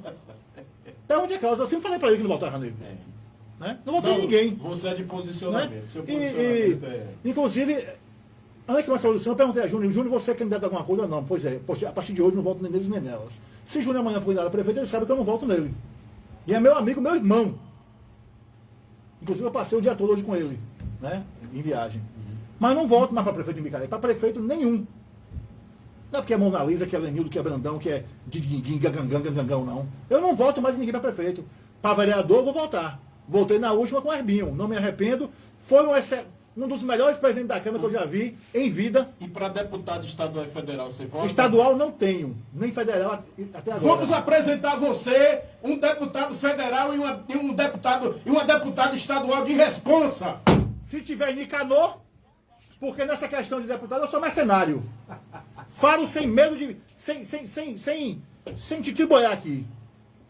Pergunte a causa, eu sempre falei pra ele que não votava nele. Né? Não votei em ninguém. Você é de Né? posicionamento. Seu posicionamento Inclusive, antes de uma solução, eu perguntei a Júnior, Júnior, você é candidato a alguma coisa? Não, pois é, a partir de hoje não voto nem neles nem nelas. Se Júnior amanhã for candidato a prefeito, ele sabe que eu não voto nele. E é meu amigo, meu irmão. Inclusive eu passei o dia todo hoje com ele, né? Em viagem. Mas não voto mais para prefeito de Bicaraí, para prefeito nenhum. Não é porque é Mona Lisa, que é Lenildo, que é Brandão, que é gangangão, não. Eu não voto mais em ninguém para prefeito. Para vereador, eu vou votar. Voltei na última com o Herbinho, não me arrependo. Foi um dos melhores presidentes da Câmara que eu já vi em vida. E para deputado estadual e federal, você vota? Estadual não tenho, nem federal até agora. Vamos apresentar você, um deputado federal e uma deputada estadual de responsa. Se tiver Nicanor, porque nessa questão de deputado eu sou mercenário. Falo sem medo de. Sem titiboiar aqui.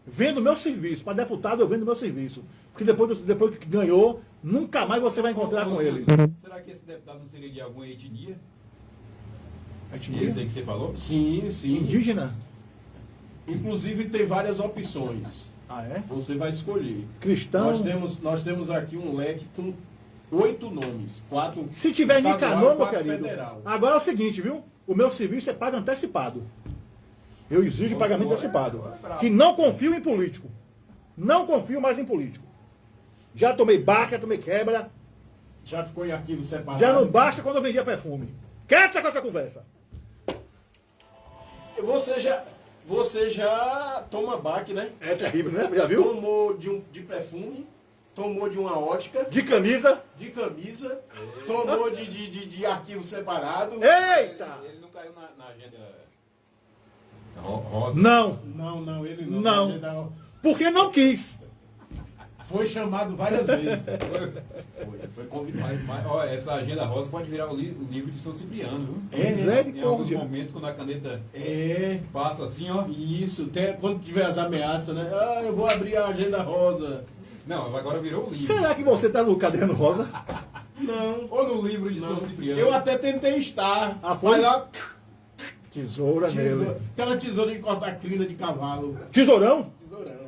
Vendo meu serviço. Para deputado eu vendo meu serviço. Porque depois que ganhou, nunca mais você vai encontrar com ele. Será que esse deputado não seria de alguma etnia? Etnia? Esse aí que você falou? Sim, sim. Indígena? Inclusive tem várias opções. Ah, é? Você vai escolher. Cristão? Nós temos aqui um leque com 8 nomes. 4 Se tiver estadual Nicanor, e meu 4 querido. federal. Agora é o seguinte, viu? O meu serviço é pago antecipado. Eu exijo pagamento antecipado. Que não confio em político. Não confio mais em político. Já tomei baque, já tomei quebra. Já ficou em arquivo separado. Já não basta quando eu vendia perfume. Quieta com essa conversa. Você já toma baque, né? É terrível, né? Já viu? Tomou de perfume, tomou de uma ótica, De camisa. de camisa, tomou de arquivo separado. Eita! Ele não caiu na agenda rosa? Não. Não, ele não. Não. Ele não. Porque não quis. Foi chamado várias vezes. Foi convidado. Mas, olha, essa agenda rosa pode virar o livro de São Cipriano, viu? É, Em alguns Misericórdia. momentos, quando a caneta É, passa assim, ó. isso. Quando tiver as ameaças, né? Ah, eu vou abrir a agenda rosa. Não, agora virou o livro. Será que você tá no caderno rosa? Não. Ou no livro de Não. São Cipriano. Eu até tentei estar. Ah, foi? Mas lá, Tesoura nele. aquela tesoura de cortar crina de cavalo. Tesourão? Tesourão.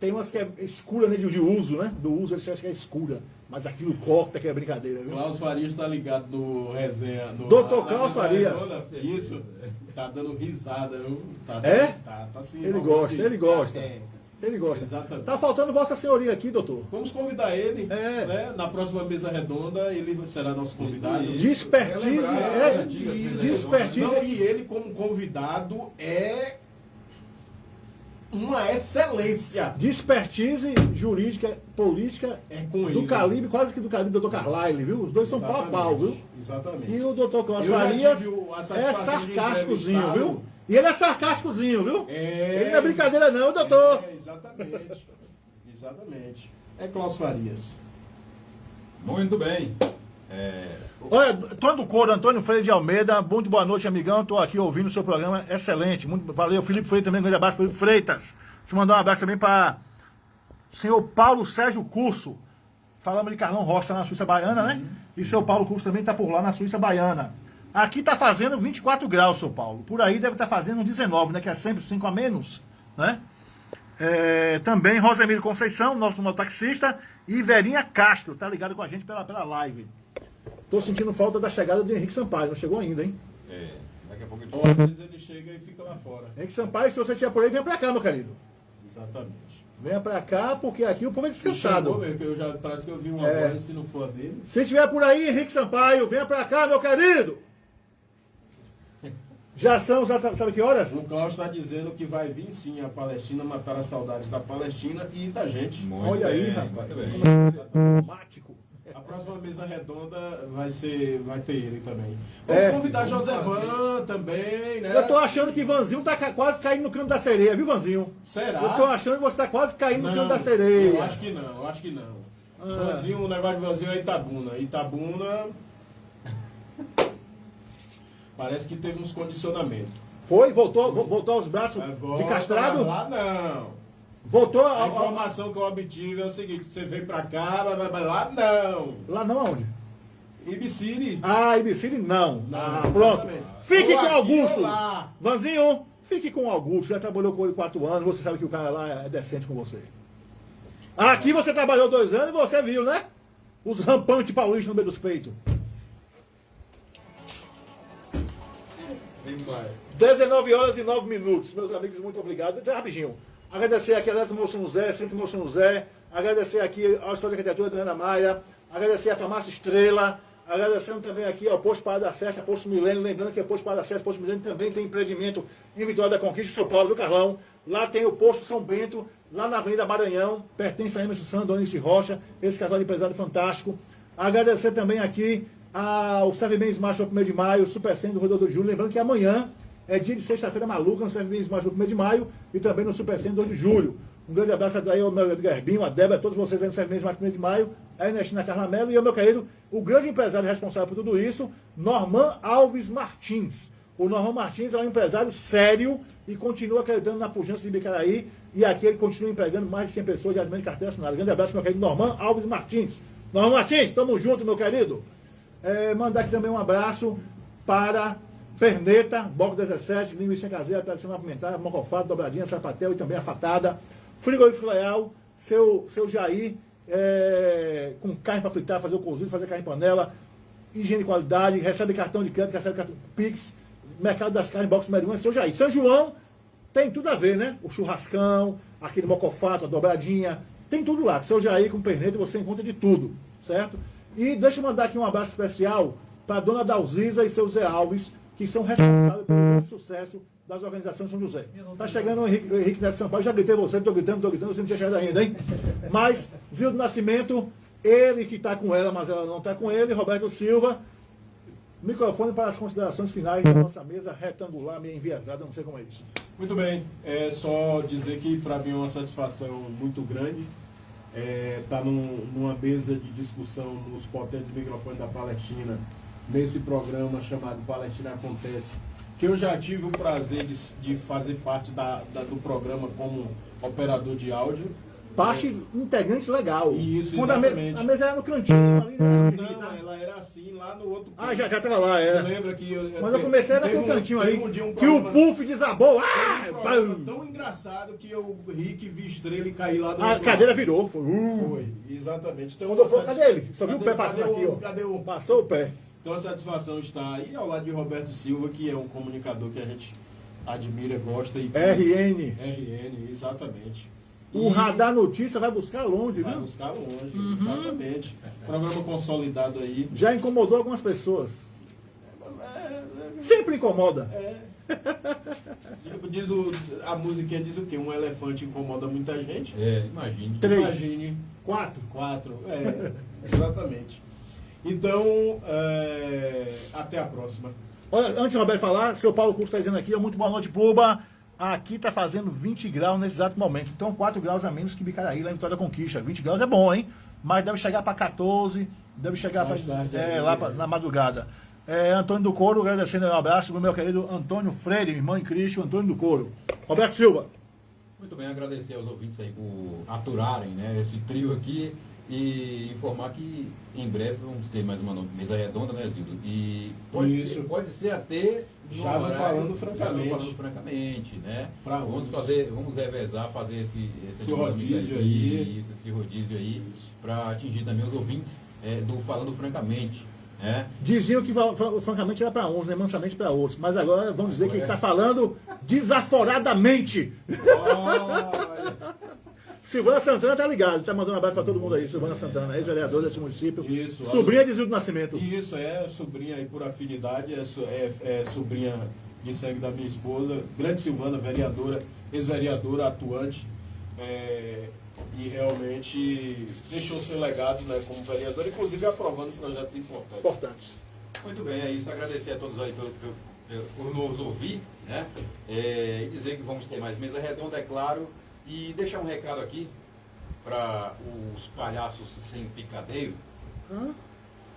Tem umas que é escura, né? De uso, né? Do uso, eles acham que é escura. Mas aquilo corta, que é brincadeira, viu? Klaus Farias está ligado no resenha. Doutor na Klaus mesa Farias. redonda. Isso. Tá dando risada, viu? Tá, É? Tá sim. Ele realmente. gosta, ele gosta. É. Ele gosta. Exatamente. Tá faltando Vossa Senhoria aqui, doutor. Vamos convidar ele, É. né? Na próxima mesa redonda, ele será nosso convidado. Despertise, despertise. Não, e ele, como convidado, é uma excelência. Despertise jurídica, política, É com do ele. calibre, quase que do calibre do Dr. Carlyle, viu? Os dois são pau a pau, viu? Exatamente. E o Dr. Cláudio Eu já Farias tive a é satisfação de sarcásticozinho, entrevistá-lo. viu? E ele é sarcásticozinho, viu? É. Ele não é brincadeira não, doutor. É, exatamente. Exatamente. É Cláudio Farias. Muito bem. Olha, Antônio do Coro, Antônio Freire de Almeida, muito boa noite, amigão. Estou aqui ouvindo o seu programa, excelente. Muito, valeu, Felipe Freitas também, um grande abraço, Felipe Freitas. Deixa eu mandar um abraço também para o senhor Paulo Sérgio Curso. Falamos de Carlão Rocha na Suíça Baiana, né? E seu Paulo Curso também está por lá na Suíça Baiana. Aqui está fazendo 24 graus, seu Paulo. Por aí deve estar fazendo 19, né? Que é sempre 5 a menos, né? Também Rosemiro Conceição, nosso mototaxista, e Verinha Castro, tá ligado com a gente pela live. Tô sentindo falta da chegada do Henrique Sampaio, não chegou ainda, hein? Daqui a pouco ele... Ou às vezes ele chega e fica lá fora. Henrique Sampaio, se você estiver por aí, venha pra cá, meu querido. Exatamente. Venha pra cá, porque aqui o povo é descansado. Chegou, que parece que eu vi uma voz, se não for a dele. Se estiver por aí, Henrique Sampaio, venha pra cá, meu querido. Já são, sabe que horas? O Cláudio está dizendo que vai vir sim a Palestina, matar as saudades da Palestina e da gente. Muito Olha aí, bem, rapaz. muito bem. Dramático. A próxima mesa redonda vai ter ele também. É. Vamos convidar Josevan também, né? Eu tô achando que Vanzinho tá quase caindo no canto da sereia, viu, Vanzinho? Será? Eu tô achando que você tá quase caindo no Não, canto da sereia. Eu acho que não, eu acho que não. Ah. Vanzinho, o negócio de Vanzinho é Itabuna. Itabuna parece que teve uns condicionamentos. Foi? Voltou aos braços Mas de volta, castrado? Lá não. Voltou A informação que eu obtive é o seguinte: você vem pra cá, vai lá não. Lá não, aonde? Ibiciri. Ah, Ibiciri não. Não, Ah, pronto. exatamente. Fique Ou com aqui Augusto. ou lá. Vanzinho, fique com Augusto. Já trabalhou com ele 4 anos. Você sabe que o cara lá é decente com você. Aqui você trabalhou 2 anos e você viu, né? Os rampantes paulistas no meio dos peitos. 19 horas e 9 minutos. Meus amigos, muito obrigado. Então, rapidinho. Agradecer aqui a Eletro Moção Zé, Centro Moção Zé. Agradecer aqui ao História de Arquitetura da Ana Maia. Agradecer a Farmácia Estrela. Agradecendo também aqui ao Posto Parada Certa, Posto Milênio. Lembrando que o Posto Parada Certa, Posto Milênio também tem empreendimento em Vitória da Conquista, São Paulo, do Carlão. Lá tem o Posto São Bento, lá na Avenida Maranhão. Pertence a Emerson Santos, Donice Rocha. Esse casal de empresário fantástico. Agradecer também aqui ao Serve Bem Smart no 1º de maio, Super Centro do Rodolfo de Julho. Lembrando que amanhã é dia de sexta-feira maluca no Serve Bem Smart no 1º de maio e também no Super Centro 2 de julho. Um grande abraço daí ao meu amigo Herbinho, a Débora, a todos vocês aí no Serve Bem Smart no 1º de maio, a Ernestina Carla Mello e ao meu querido, o grande empresário responsável por tudo isso, Norman Alves Martins. O Norman Martins é um empresário sério e continua acreditando na pujança de Bicaraí e aqui ele continua empregando mais de 100 pessoas de de carteira assinada. Grande abraço, meu querido Norman Alves Martins. Norman Martins, tamo junto, meu querido. Mandar aqui também um abraço para Perneta, Bloco 17, linguiça caseira, tradicional apimentada, mocofado, dobradinha, sapatel e também a fatada. Frigorífico Leal, seu Jair, com carne para fritar, fazer o cozido, fazer carne em panela, higiene e qualidade, recebe cartão de crédito, recebe cartão Pix, Mercado das Carnes, Box número 1, é seu Jair. São João tem tudo a ver, né? O churrascão, aquele mocofato, a dobradinha, tem tudo lá. Seu Jair com Perneta você encontra de tudo, certo? E deixa eu mandar aqui um abraço especial para a dona Dalziza e seu Zé Alves, que são responsáveis pelo grande sucesso das organizações São José. Tá chegando o Henrique Neto Sampaio, já gritei você, tô gritando, você não tinha chegado ainda, hein? Mas, Zildo Nascimento, ele que está com ela, mas ela não está com ele, Roberto Silva, microfone para as considerações finais da nossa mesa retangular, meio enviesada, não sei como é isso. Muito bem, é só dizer que para mim é uma satisfação muito grande estar numa mesa de discussão nos potentes microfones da Palestina, nesse programa chamado Palestina Acontece, que eu já tive o prazer de fazer parte do programa como operador de áudio. Parte integrante legal. Isso, quando exatamente. a mesa era no cantinho ali, né? Não, ela era assim lá no outro Ah, já estava lá, Você lembra que Mas eu comecei era teve com o cantinho teve aí, um dia um que o programa- puff desabou. um programa Bam! tão engraçado que eu ri que vi estrela e caí lá do A outro cadeira lado. virou. Foi. Foi, exatamente. Então, Quando eu for, cadê ele? Só viu o pé passando aqui, ó. Cadê o... Passou o pé. Então a satisfação está aí ao lado de Roberto Silva, que é um comunicador que a gente admira, gosta e... RN. RN, exatamente. O Radar Notícia vai buscar longe, Vai viu? buscar longe, exatamente. Programa consolidado aí. Já incomodou algumas pessoas. Sempre incomoda. A musiquinha diz o quê? Um elefante incomoda muita gente. Imagine. 3, Imagine 4. 4. Exatamente. Então, até a próxima. Olha, antes do Roberto falar, seu Paulo Curso está dizendo aqui, muito boa noite, Puba. Aqui está fazendo 20 graus nesse exato momento. Então, 4 graus a menos que Bicaraí, lá em Vitória da Conquista. 20 graus é bom, hein? Mas deve chegar para 14, deve chegar Mais tarde, na madrugada. Antônio do Couro, agradecendo um abraço pro meu querido Antônio Freire, irmão em Cristo, Antônio do Couro. Roberto Silva. Muito bem, agradecer aos ouvintes aí por aturarem, né, esse trio aqui e informar que em breve vamos ter mais uma mesa redonda, né, Zildo? E pode ser até Já no horário, falando francamente. já falando francamente, né? Pra Vamos revezar, fazer esse rodízio aí. esse rodízio aí, para atingir também os ouvintes do Falando Francamente. Diziam que francamente era para uns, né? Mansamente para outros. Mas agora vamos dizer que ele está falando desaforadamente. Silvana Santana tá ligado, tá mandando um abraço para todo mundo aí. Silvana Santana, ex-vereadora desse município. Isso, Sobrinha de Zildo Nascimento. Isso, sobrinha aí por afinidade, é sobrinha de sangue da minha esposa, grande Silvana, vereadora, ex-vereadora, atuante, e realmente deixou seu legado, né, como vereadora, inclusive aprovando projetos importantes. Muito bem, é isso. Agradecer a todos aí por nos ouvir, né? E dizer que vamos ter mais mesa redonda, é claro. E deixar um recado aqui para os palhaços sem picadeiro.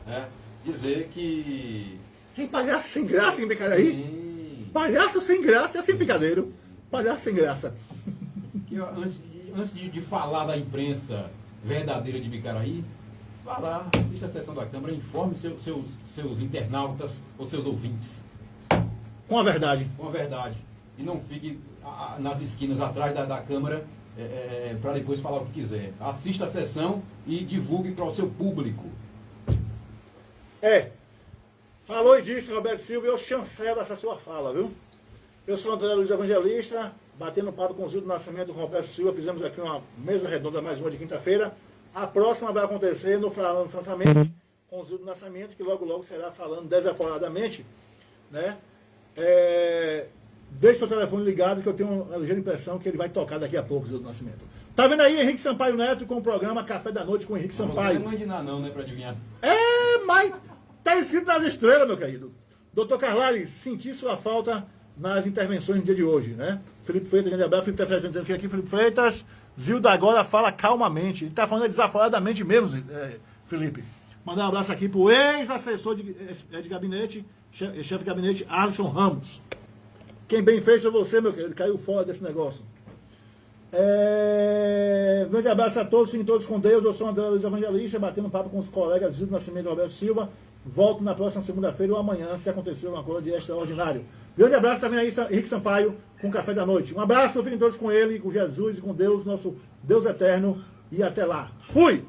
Né? Dizer que... Tem palhaço sem graça em Bicaraí? Palhaço sem graça é sem picadeiro. Palhaço sem graça. Que, antes de falar da imprensa verdadeira de Bicaraí, vá lá, assista a sessão da Câmara, informe seus internautas ou seus ouvintes. Com a verdade. Com a verdade. E não fique nas esquinas atrás da Câmara para depois falar o que quiser. Assista a sessão e divulgue para o seu público. Falou e disse, Roberto Silva, e eu chancelo essa sua fala, viu? Eu sou André Luiz Evangelista, batendo papo com o Zildo Nascimento e com o Roberto Silva, fizemos aqui uma mesa redonda, mais uma de quinta-feira. A próxima vai acontecer no Falando Francamente, com o Zildo Nascimento, que logo será falando desaforadamente, né? Deixe seu telefone ligado que eu tenho uma ligeira impressão que ele vai tocar daqui a pouco, Zildo Nascimento. Tá vendo aí Henrique Sampaio Neto com o programa Café da Noite com Henrique Sampaio. Não mande não, né, para adivinhar. Mas tá escrito nas estrelas, meu querido. Doutor Carlari, senti sua falta nas intervenções no dia de hoje, né? Felipe Freitas, grande abraço. Felipe tá apresentando aqui, Felipe Freitas. Zildo agora fala calmamente. Ele tá falando desaforadamente mesmo, Felipe. Mandar um abraço aqui pro ex-assessor de gabinete, chefe de gabinete, Alisson Ramos. Quem bem fez foi você, meu querido. Ele caiu fora desse negócio. Grande abraço a todos, fiquem todos com Deus. Eu sou André Luiz Evangelista, batendo papo com os colegas Zildo Nascimento e Roberto Silva. Volto na próxima segunda-feira ou amanhã, se acontecer alguma coisa de extraordinário. Grande abraço, tá vendo aí Henrique Sampaio com o Café da Noite. Um abraço, fiquem todos com ele, com Jesus e com Deus, nosso Deus eterno. E até lá. Fui!